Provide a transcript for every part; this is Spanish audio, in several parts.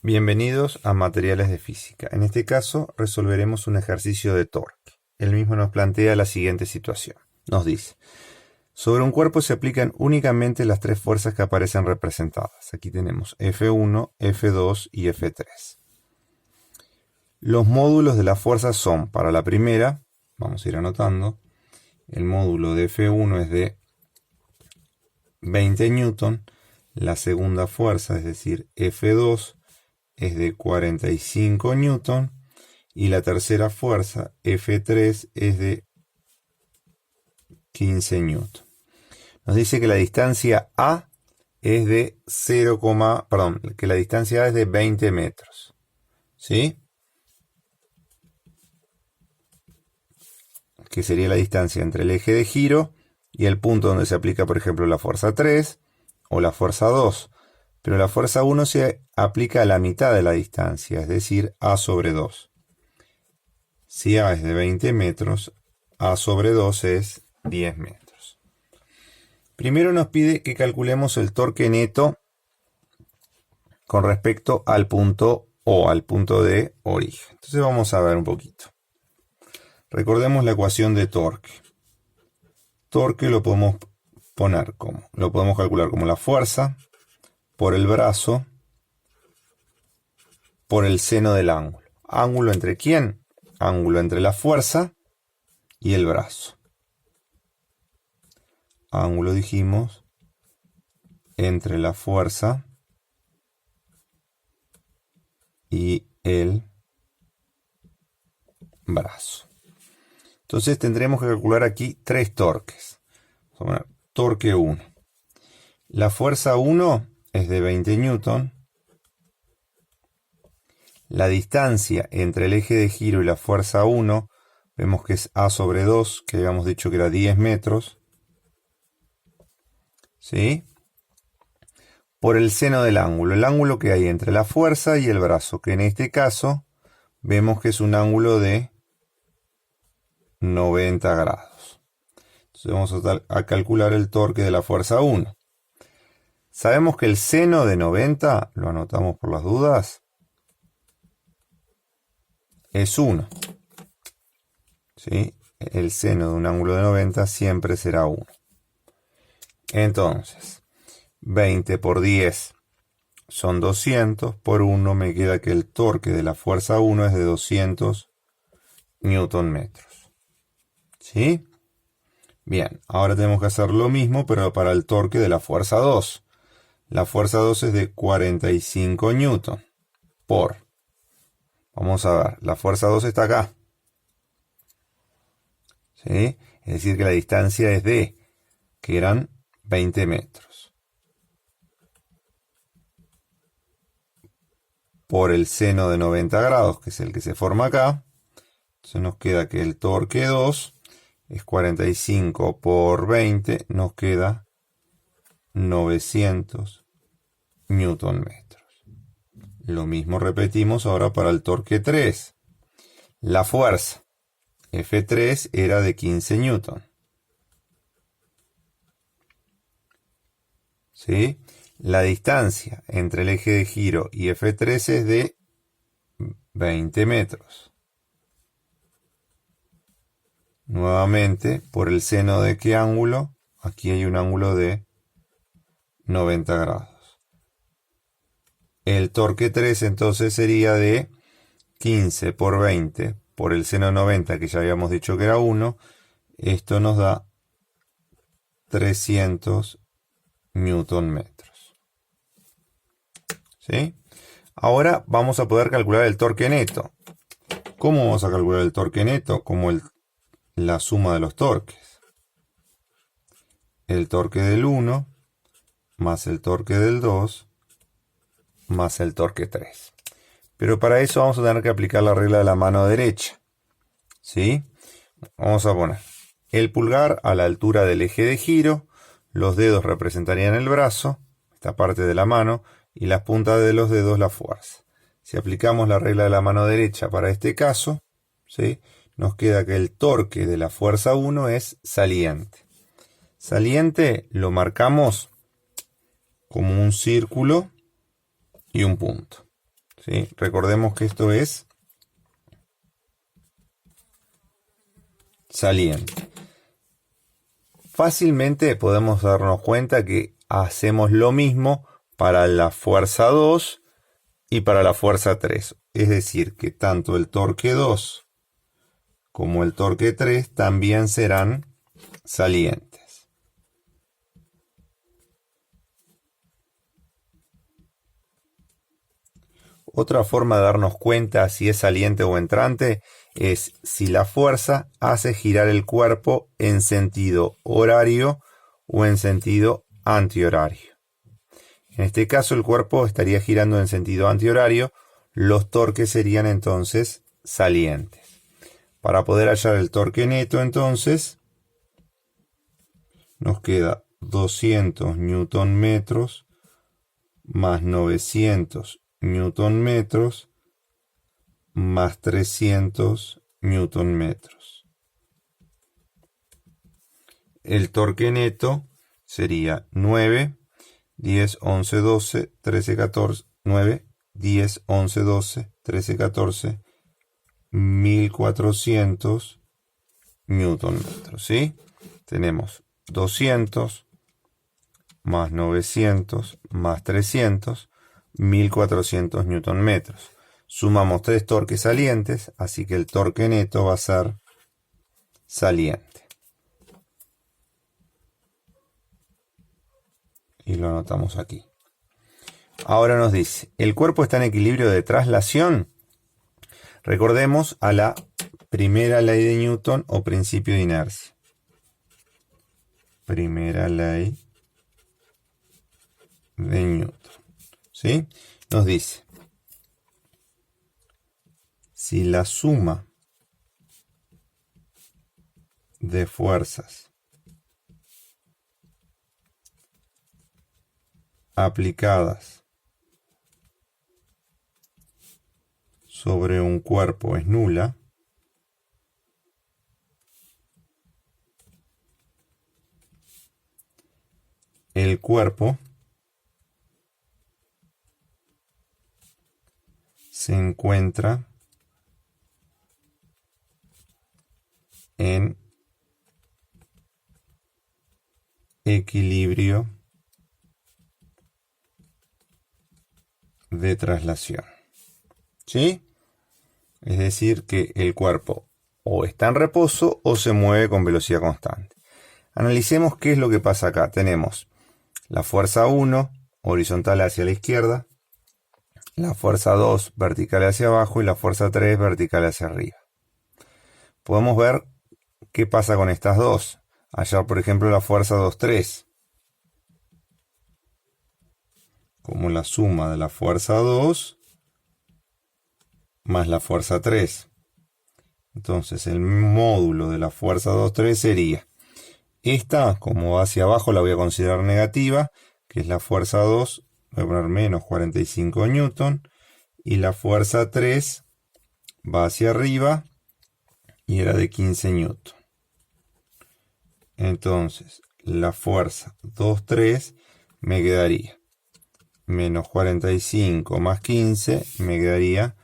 Bienvenidos a Materiales de Física. En este caso resolveremos un ejercicio de torque. El mismo nos plantea la siguiente situación. Nos dice, sobre un cuerpo se aplican únicamente las tres fuerzas que aparecen representadas. Aquí tenemos F1, F2 y F3. Los módulos de la fuerza son, para la primera, vamos a ir anotando, el módulo de F1 es de 20 newton, la segunda fuerza, es decir, F2, es de 45 newton y la tercera fuerza, F3, es de 15 newton. Nos dice que la distancia A es de que la distancia A es de 20 metros. ¿Sí? Que sería la distancia entre el eje de giro y el punto donde se aplica, por ejemplo, la fuerza 3 o la fuerza 2. Pero la fuerza 1 se aplica a la mitad de la distancia, es decir, A sobre 2. Si A es de 20 metros, A sobre 2 es 10 metros. Primero nos pide que calculemos el torque neto con respecto al punto O, al punto de origen. Entonces vamos a ver un poquito. Recordemos la ecuación de torque. Torque lo podemos calcular como la fuerza por el brazo, por el seno del ángulo. ¿Ángulo entre quién? Ángulo entre la fuerza y el brazo. Ángulo, dijimos, entre la fuerza y el brazo. Entonces tendremos que calcular aquí tres torques. Vamos a poner torque 1. La fuerza 1 es de 20 newton. La distancia entre el eje de giro y la fuerza 1, vemos que es A sobre 2, que habíamos dicho que era 10 metros. ¿Sí? Por el seno del ángulo, el ángulo que hay entre la fuerza y el brazo, que en este caso vemos que es un ángulo de 90 grados. Entonces vamos a calcular el torque de la fuerza 1. Sabemos que el seno de 90, lo anotamos por las dudas, es 1. ¿Sí? El seno de un ángulo de 90 siempre será 1. Entonces, 20 por 10 son 200. Por 1 me queda que el torque de la fuerza 1 es de 200 newton metros. ¿Sí? Bien, ahora tenemos que hacer lo mismo, pero para el torque de la fuerza 2. La fuerza 2 es de 45 newton por... Vamos a ver, la fuerza 2 está acá. ¿Sí? Es decir, que la distancia es que eran 20 metros. Por el seno de 90 grados, que es el que se forma acá. Entonces nos queda que el torque 2 es 45 por 20, nos queda 900 newton metros. Lo mismo repetimos ahora para el torque 3. La fuerza F3 era de 15 newton. ¿Sí? La distancia entre el eje de giro y F3 es de 20 metros. Nuevamente, por el seno de qué ángulo? Aquí hay un ángulo de 90 grados. El torque 3 entonces sería de 15 por 20 por el seno de 90, que ya habíamos dicho que era 1. Esto nos da 300 newton metros. ¿Sí? Ahora vamos a poder calcular el torque neto. ¿Cómo vamos a calcular el torque neto? Como la suma de los torques. El torque del 1 más el torque del 2 más el torque 3. Pero para eso vamos a tener que aplicar la regla de la mano derecha. ¿Sí? Vamos a poner el pulgar a la altura del eje de giro, los dedos representarían el brazo, esta parte de la mano, y las puntas de los dedos la fuerza. Si aplicamos la regla de la mano derecha para este caso, ¿sí?, nos queda que el torque de la fuerza 1 es saliente. Saliente lo marcamos como un círculo y un punto. ¿sí? Recordemos que esto es saliente. Fácilmente podemos darnos cuenta que hacemos lo mismo para la fuerza 2 y para la fuerza 3. Es decir, que tanto el torque 2 como el torque 3 también serán salientes. Otra forma de darnos cuenta si es saliente o entrante es si la fuerza hace girar el cuerpo en sentido horario o en sentido antihorario. En este caso el cuerpo estaría girando en sentido antihorario, los torques serían entonces salientes. Para poder hallar el torque neto entonces nos queda 200 newton metros más 900 newton metros más 300 newton metros. El torque neto sería 9, 10, 11, 12, 13, 14, 9, 10, 11, 12, 13, 14, 1400 newton metros, ¿sí? Tenemos 200 más 900 más 300, 1400 newton metros. Sumamos 3 torques salientes, así que el torque neto va a ser saliente. Y lo anotamos aquí. Ahora nos dice, ¿el cuerpo está en equilibrio de traslación? Recordemos a la primera ley de Newton o principio de inercia. Primera ley de Newton. ¿Sí? Nos dice, si la suma de fuerzas aplicadas sobre un cuerpo es nula, el cuerpo se encuentra en equilibrio de traslación. ¿Sí? Es decir, que el cuerpo o está en reposo o se mueve con velocidad constante. Analicemos qué es lo que pasa acá. Tenemos la fuerza 1 horizontal hacia la izquierda, la fuerza 2 vertical hacia abajo y la fuerza 3 vertical hacia arriba. Podemos ver qué pasa con estas dos. Hallar, por ejemplo, la fuerza 2,3 como la suma de la fuerza 2 más la fuerza 3. Entonces el módulo de la fuerza 2,3 sería esta, como va hacia abajo la voy a considerar negativa, que es la fuerza 2, voy a poner menos 45 newton, y la fuerza 3 va hacia arriba y era de 15 newton. Entonces la fuerza 2,3 me quedaría menos 45 más 15 me quedaría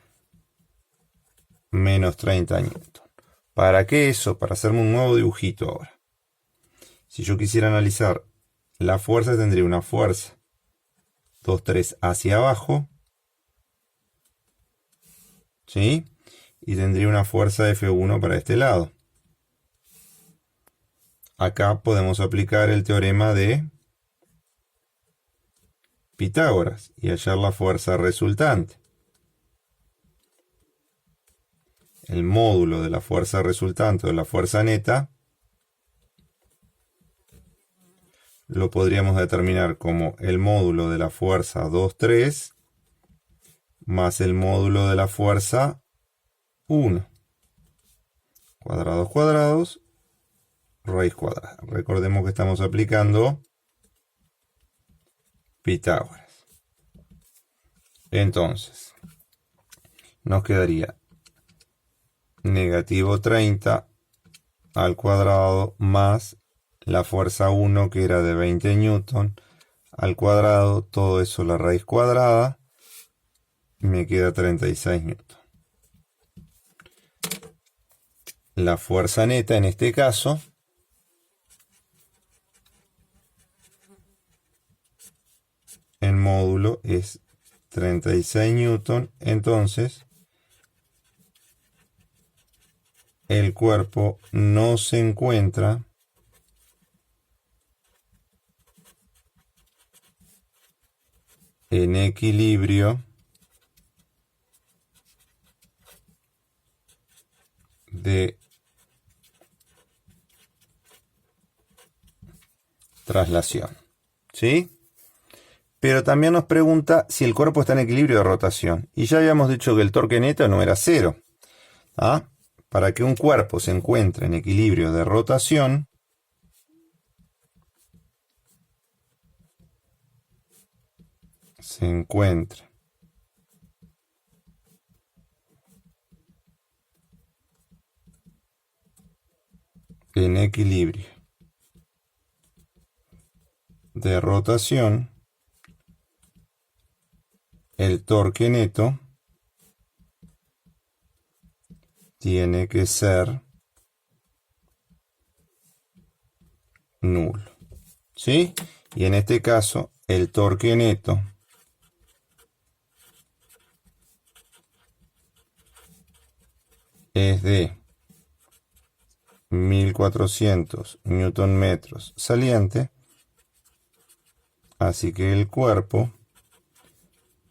menos 30 newton. ¿Para qué eso? Para hacerme un nuevo dibujito ahora. Si yo quisiera analizar la fuerza, tendría una fuerza 2,3 hacia abajo, ¿sí? Y tendría una fuerza F1 para este lado. Acá podemos aplicar el teorema de Pitágoras y hallar la fuerza resultante. El módulo de la fuerza resultante o de la fuerza neta lo podríamos determinar como el módulo de la fuerza 2,3 más el módulo de la fuerza 1. Cuadrados cuadrados, raíz cuadrada. Recordemos que estamos aplicando Pitágoras. Entonces, nos quedaría negativo 30 al cuadrado más la fuerza 1 que era de 20 newton al cuadrado, todo eso la raíz cuadrada me queda 36 newton. La fuerza neta en este caso en módulo es 36 newton, entonces el cuerpo no se encuentra en equilibrio de traslación, ¿sí? Pero también nos pregunta si el cuerpo está en equilibrio de rotación. Y ya habíamos dicho que el torque neto no era cero. ¿Ah? Para que un cuerpo se encuentre en equilibrio de rotación, se encuentre en equilibrio de rotación, el torque neto tiene que ser nulo, ¿sí? Y en este caso, el torque neto es de 1400 newton metros saliente, así que el cuerpo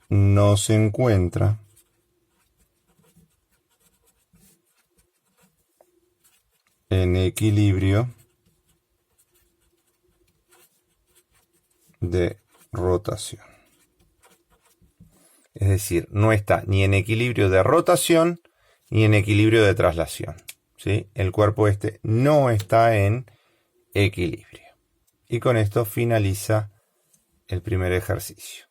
no se encuentra en equilibrio de rotación. Es decir, no está ni en equilibrio de rotación ni en equilibrio de traslación, ¿sí? El cuerpo este no está en equilibrio. Y con esto finaliza el primer ejercicio.